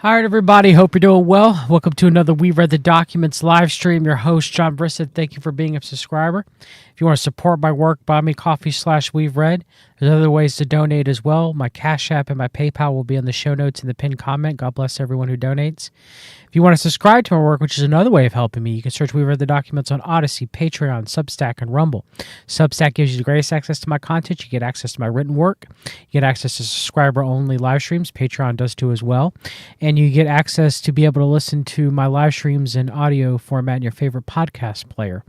All right, everybody. Hope you're doing well. Welcome to another We Read the Documents live stream. Your host, John Brissett. Thank you for being a subscriber. If you want to support my work, buy me coffee/We've Read. There's other ways to donate as well. My Cash App and my PayPal will be in the show notes in the pinned comment. God bless everyone who donates. If you want to subscribe to my work, which is another way of helping me, you can search We Read the Documents on Odyssey, Patreon, Substack, and Rumble. Substack gives you the greatest access to my content. You get access to my written work. You get access to subscriber-only live streams. Patreon does too as well. And you get access to be able to listen to my live streams in audio format in your favorite podcast player.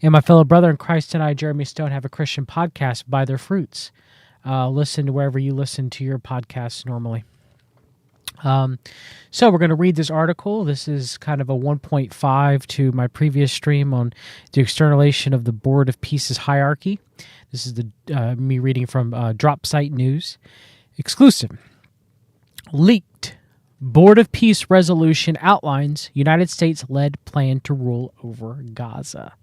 And my fellow brother in Christ and I, Jeremy Stone, have a Christian podcast, By Their Fruits. Listen to wherever you listen to your podcasts normally. So we're going to read this article. This is kind of a 1.5 to my previous stream on the externalization of the Board of Peace's hierarchy. This is me reading from DropSite News. Exclusive. Leaked. Board of Peace resolution outlines United States-led plan to rule over Gaza.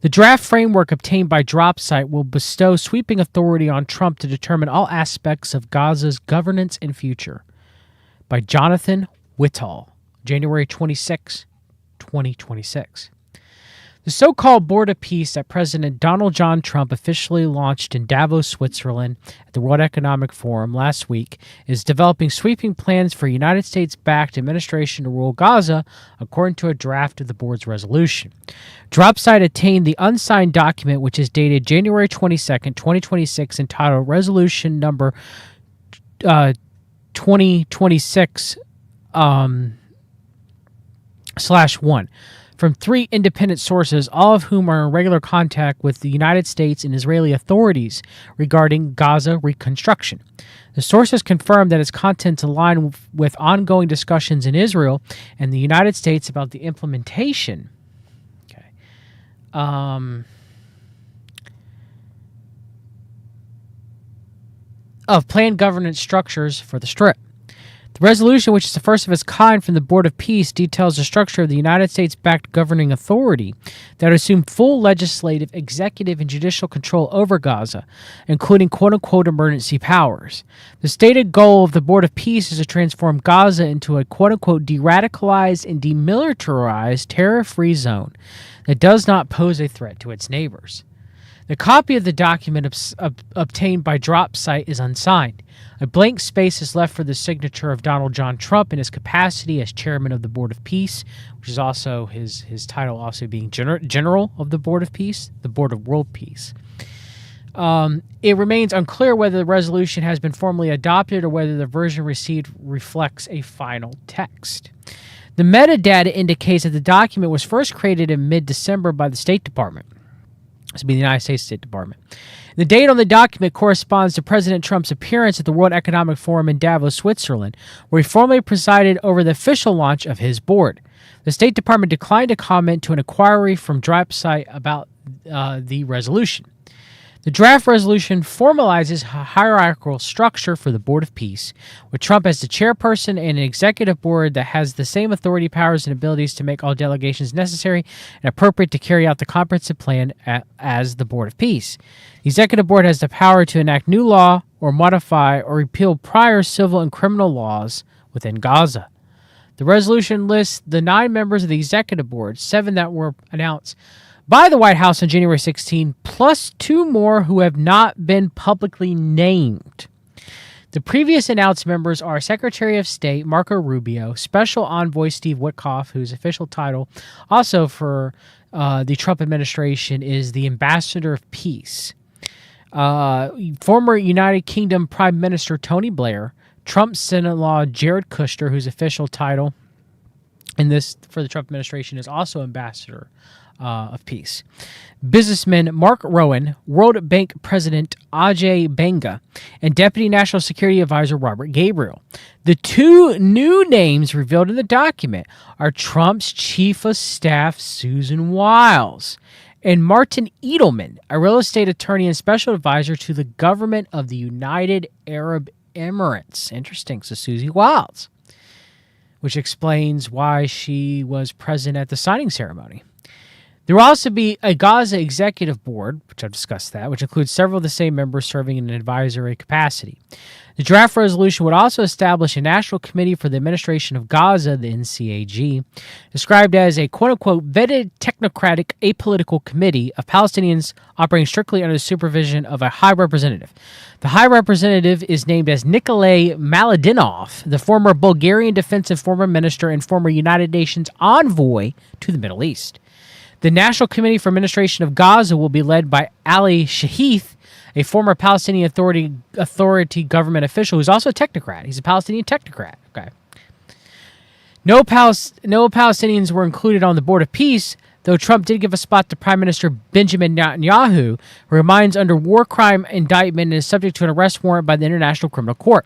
The draft framework obtained by DropSite will bestow sweeping authority on Trump to determine all aspects of Gaza's governance and future. By Jonathan Whittall, January 26, 2026. The so-called Board of Peace that President Donald John Trump officially launched in Davos, Switzerland at the World Economic Forum last week is developing sweeping plans for a United States-backed administration to rule Gaza, according to a draft of the board's resolution. DropSite obtained the unsigned document, which is dated January 22, 2026, entitled Resolution Number 2026/1 from three independent sources, all of whom are in regular contact with the United States and Israeli authorities regarding Gaza reconstruction. The sources confirmed that its contents align with ongoing discussions in Israel and the United States about the implementation of planned governance structures for the Strip. The resolution, which is the first of its kind from the Board of Peace, details the structure of the United States-backed governing authority that would assume full legislative, executive, and judicial control over Gaza, including quote-unquote emergency powers. The stated goal of the Board of Peace is to transform Gaza into a quote-unquote de-radicalized and demilitarized terror-free zone that does not pose a threat to its neighbors. The copy of the document obtained by DropSite is unsigned. A blank space is left for the signature of Donald John Trump in his capacity as chairman of the Board of Peace, which is also his title also being general of the Board of Peace, the Board of World Peace. It remains unclear whether the resolution has been formally adopted or whether the version received reflects a final text. The metadata indicates that the document was first created in mid-December by the State Department. This would be the United States State Department. The date on the document corresponds to President Trump's appearance at the World Economic Forum in Davos, Switzerland, where he formally presided over the official launch of his board. The State Department declined to comment to an inquiry from DropSite about the resolution. The draft resolution formalizes a hierarchical structure for the Board of Peace, with Trump as the chairperson and an executive board that has the same authority, powers, and abilities to make all delegations necessary and appropriate to carry out the comprehensive plan as the Board of Peace. The executive board has the power to enact new law or modify or repeal prior civil and criminal laws within Gaza. The resolution lists the 9 members of the executive board, 7 that were announced by the White House on January 16, plus 2 more who have not been publicly named. The previous announced members are Secretary of State Marco Rubio, Special Envoy Steve Witkoff, whose official title also for the Trump administration is the Ambassador of Peace, former United Kingdom Prime Minister Tony Blair, Trump's son-in-law Jared Kushner, whose official title in this for the Trump administration is also Ambassador of Peace. Businessman Mark Rowan, World Bank President Ajay Banga, and Deputy National Security Advisor Robert Gabriel. The 2 new names revealed in the document are Trump's Chief of Staff Susan Wiles and Martin Edelman, a real estate attorney and special advisor to the government of the United Arab Emirates. Interesting. So Susie Wiles, which explains why she was present at the signing ceremony. There will also be a Gaza Executive Board, which I've discussed that, which includes several of the same members serving in an advisory capacity. The draft resolution would also establish a National Committee for the Administration of Gaza, the NCAG, described as a quote-unquote vetted technocratic apolitical committee of Palestinians operating strictly under the supervision of a High Representative. The High Representative is named as Nikolay Mladenov, the former Bulgarian defense and former minister and former United Nations envoy to the Middle East. The National Committee for Administration of Gaza will be led by Ali Shahith, a former Palestinian Authority government official who's also a technocrat. He's a Palestinian technocrat. Okay. No Palestinians were included on the Board of Peace, though Trump did give a spot to Prime Minister Benjamin Netanyahu, who remains under war crime indictment and is subject to an arrest warrant by the International Criminal Court.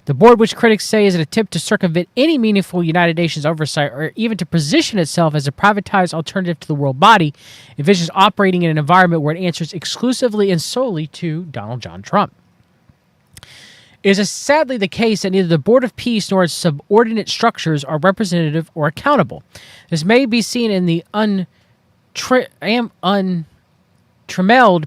The board, which critics say is an attempt to circumvent any meaningful United Nations oversight or even to position itself as a privatized alternative to the world body, envisions operating in an environment where it answers exclusively and solely to Donald John Trump. It is sadly the case that neither the Board of Peace nor its subordinate structures are representative or accountable. This may be seen in the untrammeled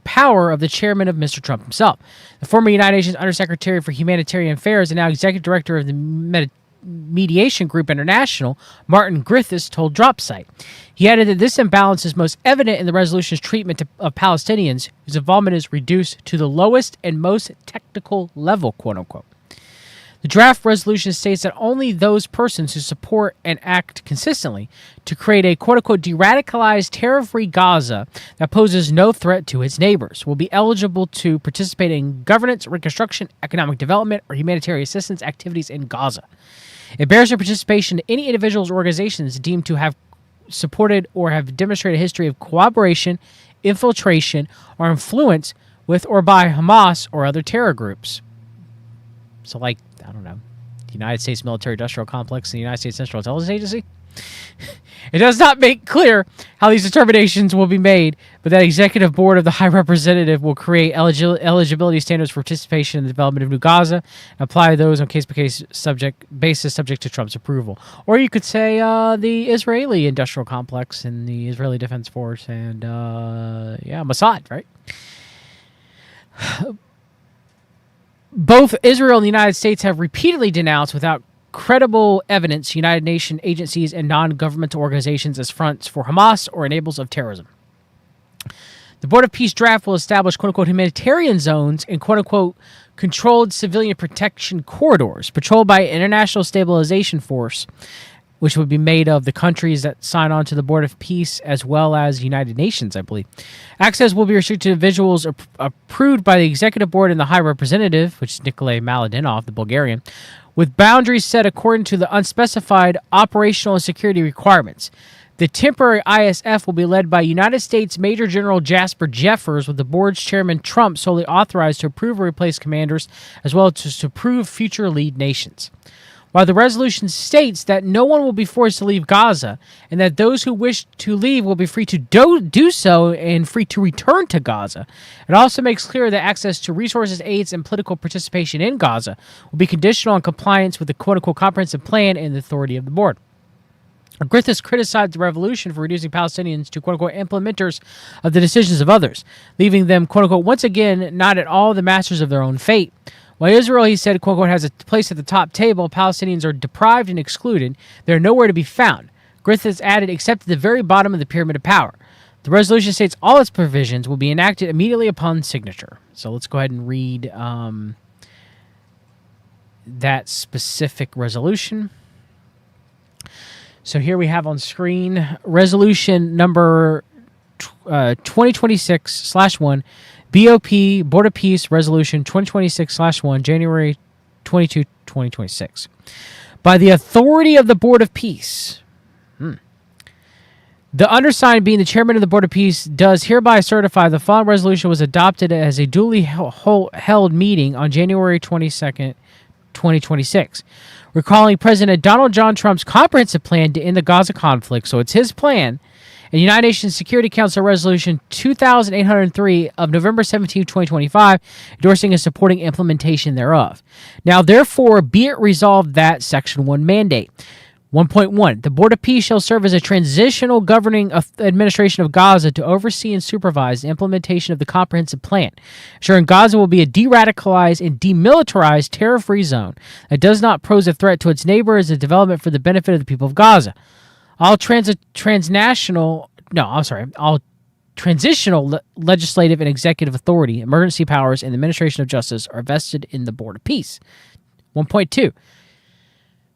power of the chairman of Mr. Trump himself. The former United Nations Undersecretary for Humanitarian Affairs and now Executive Director of the Mediation Group International, Martin Griffiths, told DropSite. He added that this imbalance is most evident in the resolution's treatment of Palestinians, whose involvement is reduced to the lowest and most technical level, quote-unquote. The draft resolution states that only those persons who support and act consistently to create a quote-unquote de-radicalized, terror-free Gaza that poses no threat to its neighbors will be eligible to participate in governance, reconstruction, economic development, or humanitarian assistance activities in Gaza. It bears their participation to any individuals or organizations deemed to have supported or have demonstrated a history of cooperation, infiltration, or influence with or by Hamas or other terror groups. So, like, I don't know, the United States Military-Industrial Complex and the United States Central Intelligence Agency? It does not make clear how these determinations will be made, but that executive board of the High Representative will create eligibility standards for participation in the development of New Gaza and apply those on case-by-case basis subject to Trump's approval. Or you could say the Israeli industrial complex and the Israeli Defense Force and, Mossad, right? Both Israel and the United States have repeatedly denounced without credible evidence United Nations agencies and non-governmental organizations as fronts for Hamas or enablers of terrorism. The Board of Peace draft will establish quote-unquote humanitarian zones and quote-unquote controlled civilian protection corridors patrolled by International Stabilization Force, which would be made of the countries that sign on to the Board of Peace as well as United Nations, I believe. Access will be restricted to individuals approved by the Executive Board and the High Representative, which is Nikolay Mladenov, the Bulgarian, with boundaries set according to the unspecified operational and security requirements. The temporary ISF will be led by United States Major General Jasper Jeffers, with the board's chairman Trump solely authorized to approve or replace commanders, as well as to approve future lead nations. While the resolution states that no one will be forced to leave Gaza and that those who wish to leave will be free to do so and free to return to Gaza, it also makes clear that access to resources, aids, and political participation in Gaza will be conditional on compliance with the quote-unquote comprehensive plan and the authority of the board. Griffiths criticized the revolution for reducing Palestinians to quote-unquote implementers of the decisions of others, leaving them quote-unquote once again not at all the masters of their own fate. While Israel, he said, quote-unquote, has a place at the top table, Palestinians are deprived and excluded. They are nowhere to be found. Griffiths added, except at the very bottom of the pyramid of power. The resolution states all its provisions will be enacted immediately upon signature. So let's go ahead and read that specific resolution. So here we have on screen resolution number 2026/1, BOP, Board of Peace, Resolution 2026/1, January 22, 2026. By the authority of the Board of Peace, the undersigned, being the chairman of the Board of Peace, does hereby certify the following resolution was adopted as a duly held meeting on January 22nd, 2026. Recalling President Donald John Trump's comprehensive plan to end the Gaza conflict, so it's his plan, and United Nations Security Council Resolution 2803 of November 17, 2025, endorsing and supporting implementation thereof. Now, therefore, be it resolved that Section 1 mandate, 1.1. The Board of Peace shall serve as a transitional governing administration of Gaza to oversee and supervise the implementation of the comprehensive plan, ensuring Gaza will be a de-radicalized and demilitarized terror-free zone that does not pose a threat to its neighbors as a development for the benefit of the people of Gaza. All transitional legislative and executive authority, emergency powers, and the administration of justice are vested in the Board of Peace. 1.2.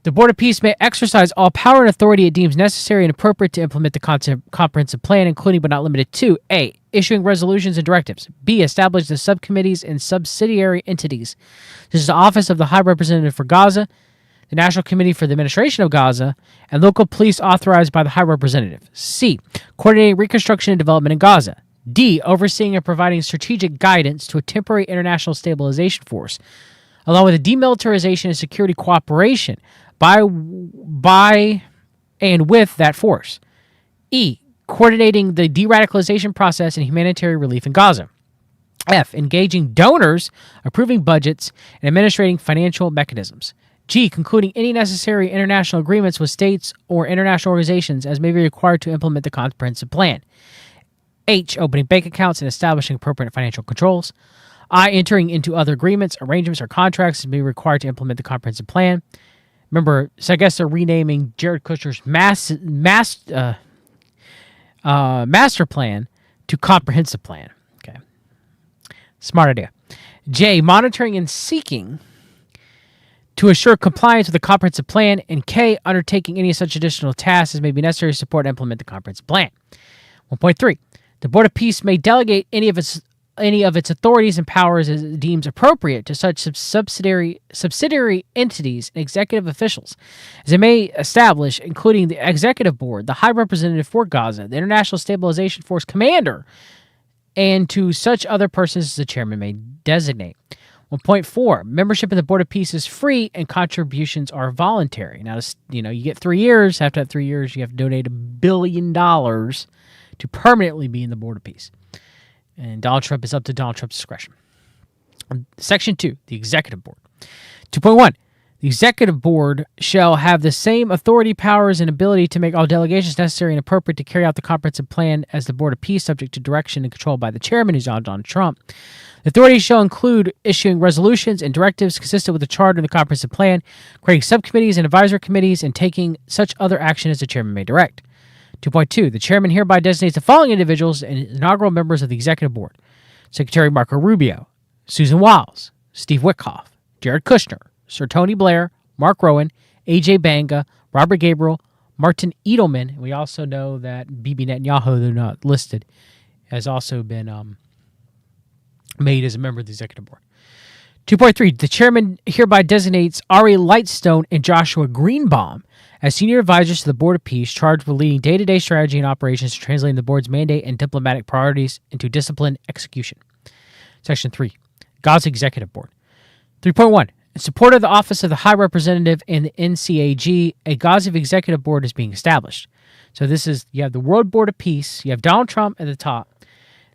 The Board of Peace may exercise all power and authority it deems necessary and appropriate to implement the comprehensive plan, including but not limited to A. Issuing resolutions and directives. B. Establish the subcommittees and subsidiary entities. This is the Office of the High Representative for Gaza, the National Committee for the Administration of Gaza, and local police authorized by the High Representative. C. Coordinating reconstruction and development in Gaza. D. Overseeing and providing strategic guidance to a temporary international stabilization force, along with the demilitarization and security cooperation by and with that force. E. Coordinating the de-radicalization process and humanitarian relief in Gaza. F. Engaging donors, approving budgets, and administrating financial mechanisms. G. Concluding any necessary international agreements with states or international organizations as may be required to implement the comprehensive plan. H. Opening bank accounts and establishing appropriate financial controls. I. Entering into other agreements, arrangements, or contracts as may be required to implement the comprehensive plan. Remember, so I guess they're renaming Jared Kushner's master plan to comprehensive plan. Okay. Smart idea. J. Monitoring and seeking to assure compliance with the comprehensive plan. And K. Undertaking any such additional tasks as may be necessary to support and implement the comprehensive plan. 1.3. The Board of Peace may delegate any of its authorities and powers as it deems appropriate to such subsidiary entities and executive officials as it may establish, including the Executive Board, the High Representative for Gaza, the International Stabilization Force Commander, and to such other persons as the chairman may designate. 1.4. Membership in the Board of Peace is free and contributions are voluntary. Now, you get 3 years. After that 3 years, you have to donate $1 billion to permanently be in the Board of Peace. And Donald Trump is up to Donald Trump's discretion. Section 2, the Executive Board. 2.1, the Executive Board shall have the same authority, powers, and ability to make all delegations necessary and appropriate to carry out the comprehensive plan as the Board of Peace, subject to direction and control by the chairman, who's Donald Trump. The authority shall include issuing resolutions and directives consistent with the charter and the comprehensive plan, creating subcommittees and advisory committees, and taking such other action as the chairman may direct. 2.2. The chairman hereby designates the following individuals and inaugural members of the Executive Board: Secretary Marco Rubio, Susan Wiles, Steve Witkoff, Jared Kushner, Sir Tony Blair, Mark Rowan, A.J. Banga, Robert Gabriel, Martin Edelman. And we also know that Bibi Netanyahu, though not listed, has also been made as a member of the Executive Board. 2.3. The chairman hereby designates Ari Lightstone and Joshua Greenbaum as senior advisors to the Board of Peace, charged with leading day-to-day strategy and operations to translating the board's mandate and diplomatic priorities into disciplined execution. Section 3. Gaza Executive Board. 3.1. In support of the Office of the High Representative and the NCAG, a Gaza Executive Board is being established. So this is, you have the World Board of Peace, you have Donald Trump at the top,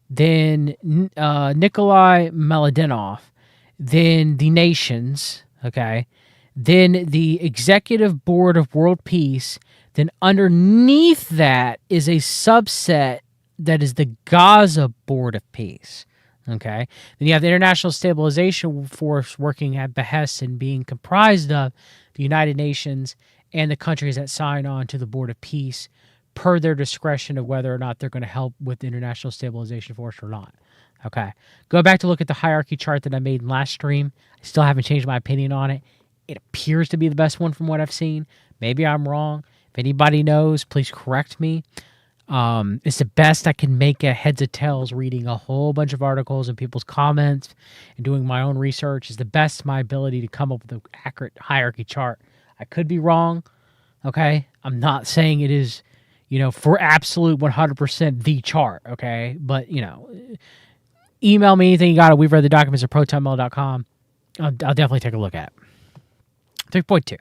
then Nikolai Mladenov, then the nations, okay, then the Executive Board of World Peace, then underneath that is a subset that is the Gaza Board of Peace, okay? Then you have the International Stabilization Force working at behest and being comprised of the United Nations and the countries that sign on to the Board of Peace per their discretion of whether or not they're going to help with the International Stabilization Force or not. Okay. Go back to look at the hierarchy chart that I made in last stream. I still haven't changed my opinion on it. It appears to be the best one from what I've seen. Maybe I'm wrong. If anybody knows, please correct me. It's the best I can make it heads or tails, reading a whole bunch of articles and people's comments and doing my own research is the best my ability to come up with an accurate hierarchy chart. I could be wrong. Okay. I'm not saying it is, for absolute 100% the chart. Okay. But, email me anything you got at we've read the documents at protonmail.com. I'll definitely take a look at it. 3.2.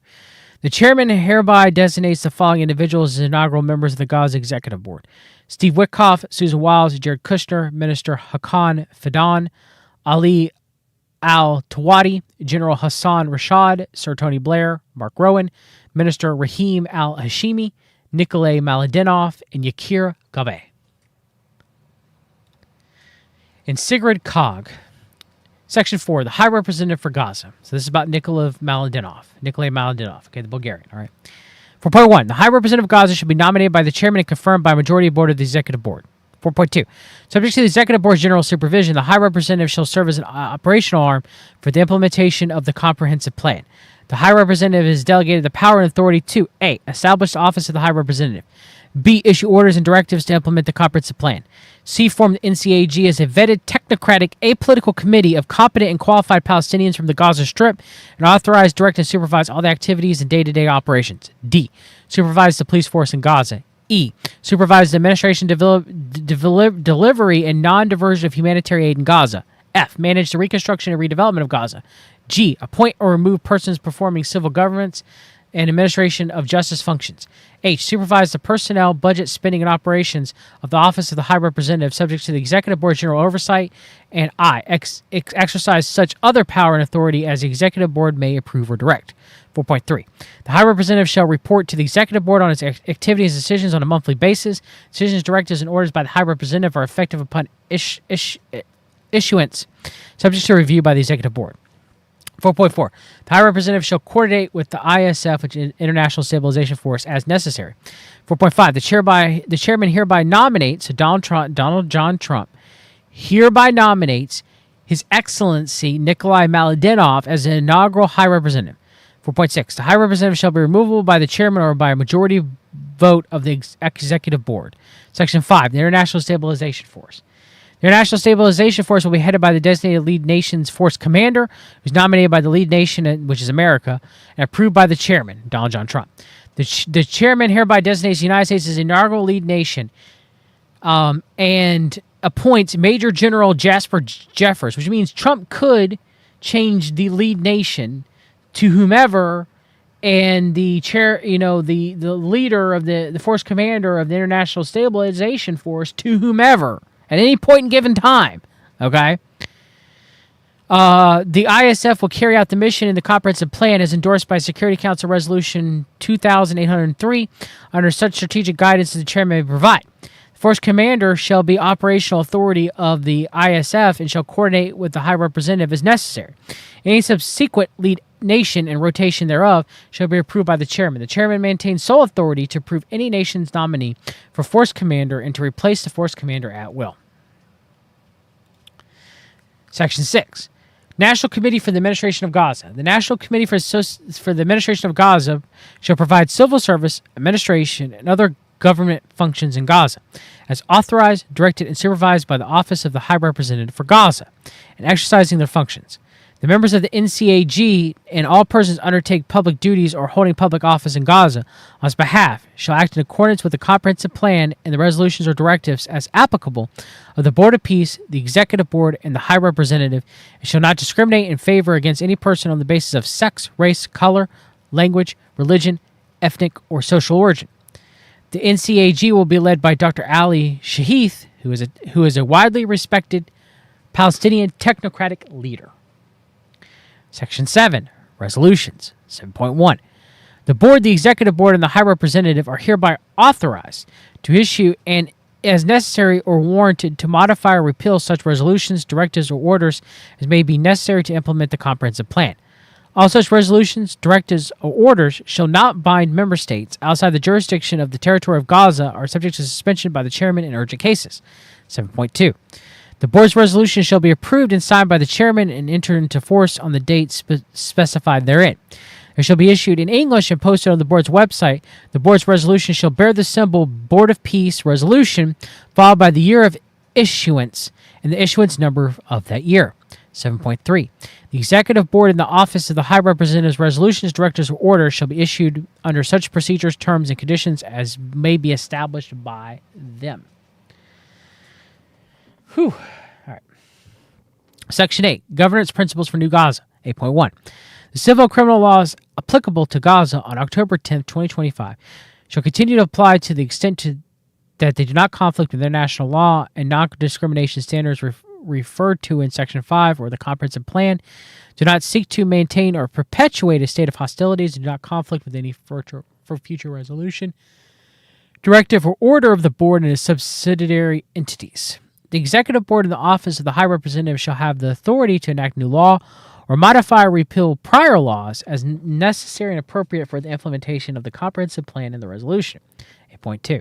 The chairman hereby designates the following individuals as inaugural members of the Gaza Executive Board: Steve Witkoff, Susan Wiles, Jared Kushner, Minister Hakan Fidan, Ali Al-Tawadi, General Hassan Rashad, Sir Tony Blair, Mark Rowan, Minister Rahim al-Hashimi, Nikolay Maladinov, and Yakir Gabe. In Sigrid Kaag, Section 4, the High Representative for Gaza. So this is about Nikolay Maladinov, okay, the Bulgarian, all right. 4.1, the High Representative of Gaza should be nominated by the chairman and confirmed by a majority board of the Executive Board. 4.2, subject to the Executive Board's general supervision, the High Representative shall serve as an operational arm for the implementation of the comprehensive plan. The High Representative is delegated the power and authority to A, establish the office of the High Representative, B, issue orders and directives to implement the comprehensive plan, C, form the NCAG as a vetted, technocratic, apolitical committee of competent and qualified Palestinians from the Gaza Strip and authorize, direct, and supervise all the activities and day-to-day operations, D, supervise the police force in Gaza, E, supervise the administration, delivery, and non-diversion of humanitarian aid in Gaza, F, manage the reconstruction and redevelopment of Gaza, G, appoint or remove persons performing civil governance and administration of justice functions. H, supervise the personnel, budget, spending, and operations of the Office of the High Representative subject to the Executive Board's general oversight. And I, exercise such other power and authority as the Executive Board may approve or direct. 4.3. The High Representative shall report to the Executive Board on its activities and decisions on a monthly basis. Decisions, directives, and orders by the High Representative are effective upon issuance, subject to review by the Executive Board. 4.4. The High Representative shall coordinate with the ISF, which is International Stabilization Force, as necessary. 4.5. The chairman hereby nominates, so Donald John Trump, hereby nominates His Excellency Nikolay Maladinov as the inaugural High Representative. 4.6. The High Representative shall be removable by the chairman or by a majority vote of the Executive Board. Section 5. The International Stabilization Force. The International Stabilization Force will be headed by the designated lead nation's force commander, who's nominated by the lead nation, which is America, and approved by the chairman, Donald John Trump. The chairman hereby designates the United States as the inaugural lead nation and appoints Major General Jasper Jeffers, which means Trump could change the lead nation to whomever, and the chair, the leader of the force commander of the International Stabilization Force to whomever at any point in given time, okay? The ISF will carry out the mission in the comprehensive plan as endorsed by Security Council Resolution 2803 under such strategic guidance as the chairman may provide. The force commander shall be operational authority of the ISF and shall coordinate with the High Representative as necessary. Any subsequent lead nation and rotation thereof shall be approved by the chairman. The chairman maintains sole authority to approve any nation's nominee for force commander and to replace the force commander at will. Section 6. National Committee for the Administration of Gaza. The National Committee for the Administration of Gaza shall provide civil service, administration, and other government functions in Gaza, as authorized, directed, and supervised by the Office of the High Representative for Gaza, and exercising their functions. The members of the NCAG and all persons undertake public duties or holding public office in Gaza on its behalf shall act in accordance with the comprehensive plan and the resolutions or directives as applicable of the Board of Peace, the Executive Board, and the High Representative, and shall not discriminate in favor against any person on the basis of sex, race, color, language, religion, ethnic, or social origin. The NCAG will be led by Dr. Ali Shahith, who is a widely respected Palestinian technocratic leader. Section 7. Resolutions. 7.1. The Board, the Executive Board, and the High Representative are hereby authorized to issue and, as necessary or warranted, to modify or repeal such resolutions, directives, or orders as may be necessary to implement the comprehensive plan. All such resolutions, directives, or orders shall not bind member states outside the jurisdiction of the territory of Gaza are subject to suspension by the chairman in urgent cases. 7.2. The Board's resolution shall be approved and signed by the chairman and enter into force on the date specified therein. It shall be issued in English and posted on the Board's website. The Board's resolution shall bear the symbol Board of Peace Resolution, followed by the year of issuance and the issuance number of that year. 7.3. The Executive Board and the Office of the High Representative's resolutions, directives, or orders shall be issued under such procedures, terms, and conditions as may be established by them. All right. Section 8. Governance Principles for New Gaza. 8.1. The civil and criminal laws applicable to Gaza on October 10, 2025 shall continue to apply to the extent that they do not conflict with international law and non-discrimination standards referred to in Section 5 or the Comprehensive Plan do not seek to maintain or perpetuate a state of hostilities and do not conflict with any future resolution, directive, or order of the board and its subsidiary entities. The Executive Board and the Office of the High Representative shall have the authority to enact new law or modify or repeal prior laws as necessary and appropriate for the implementation of the Comprehensive Plan and the resolution. 8.2.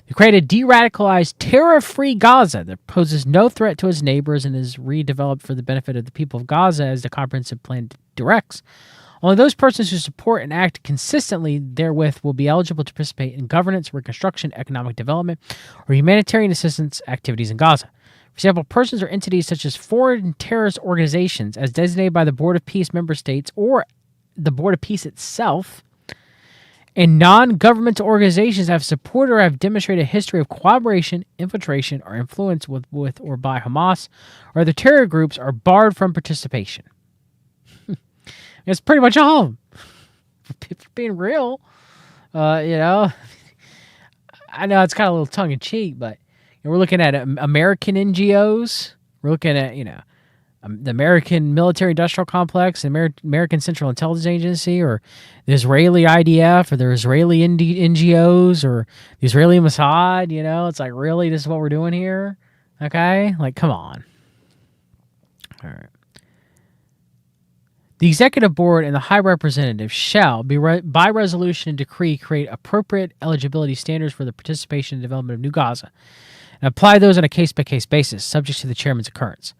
To create a de-radicalized, terror-free Gaza that poses no threat to its neighbors and is redeveloped for the benefit of the people of Gaza as the Comprehensive Plan directs. Only those persons who support and act consistently therewith will be eligible to participate in governance, reconstruction, economic development, or humanitarian assistance activities in Gaza. For example, persons or entities such as foreign terrorist organizations as designated by the Board of Peace member states or the Board of Peace itself, and non-governmental organizations have supported or have demonstrated a history of cooperation, infiltration, or influence with or by Hamas or other terror groups are barred from participation. It's pretty much all of them. For being real, I know it's kind of a little tongue-in-cheek, but we're looking at American NGOs. We're looking at, the American Military-Industrial Complex, the American Central Intelligence Agency, or the Israeli IDF, or the Israeli NGOs, or the Israeli Mossad. It's like, really, this is what we're doing here? Okay? Like, come on. All right. The Executive Board and the High Representative shall, by resolution and decree, create appropriate eligibility standards for the participation and development of New Gaza, and apply those on a case-by-case basis, subject to the chairman's concurrence.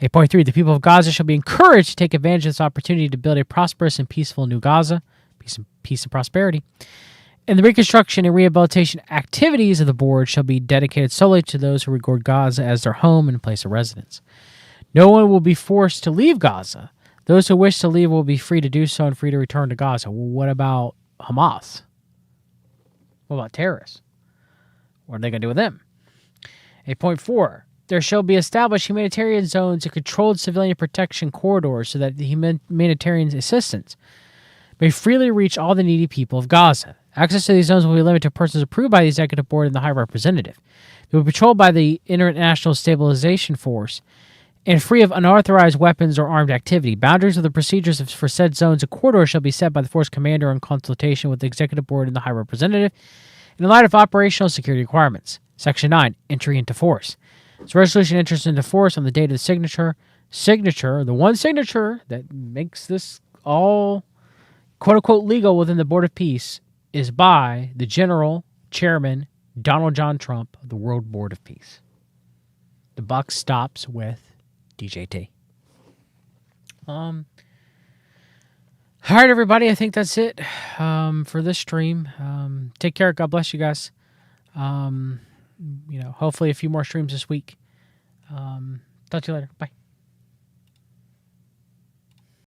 8.3. The people of Gaza shall be encouraged to take advantage of this opportunity to build a prosperous and peaceful New Gaza, peace and prosperity, and the reconstruction and rehabilitation activities of the board shall be dedicated solely to those who regard Gaza as their home and place of residence. No one will be forced to leave Gaza. Those who wish to leave will be free to do so and free to return to Gaza. Well, what about Hamas? What about terrorists? What are they going to do with them? 8.4. There shall be established humanitarian zones and controlled civilian protection corridors so that the humanitarian assistance may freely reach all the needy people of Gaza. Access to these zones will be limited to persons approved by the Executive Board and the High Representative. They will be patrolled by the International Stabilization Force and free of unauthorized weapons or armed activity. Boundaries of the procedures for said zones and corridors shall be set by the force commander in consultation with the Executive Board and the High Representative in light of operational security requirements. Section 9. Entry into force. This resolution enters into force on the date of the signature, the one signature that makes this all quote-unquote legal within the Board of Peace, is by the General Chairman Donald John Trump of the World Board of Peace. The buck stops with DJT. All right, everybody. I think that's it for this stream. Take care. God bless you guys. Hopefully a few more streams this week. Talk to you later. Bye.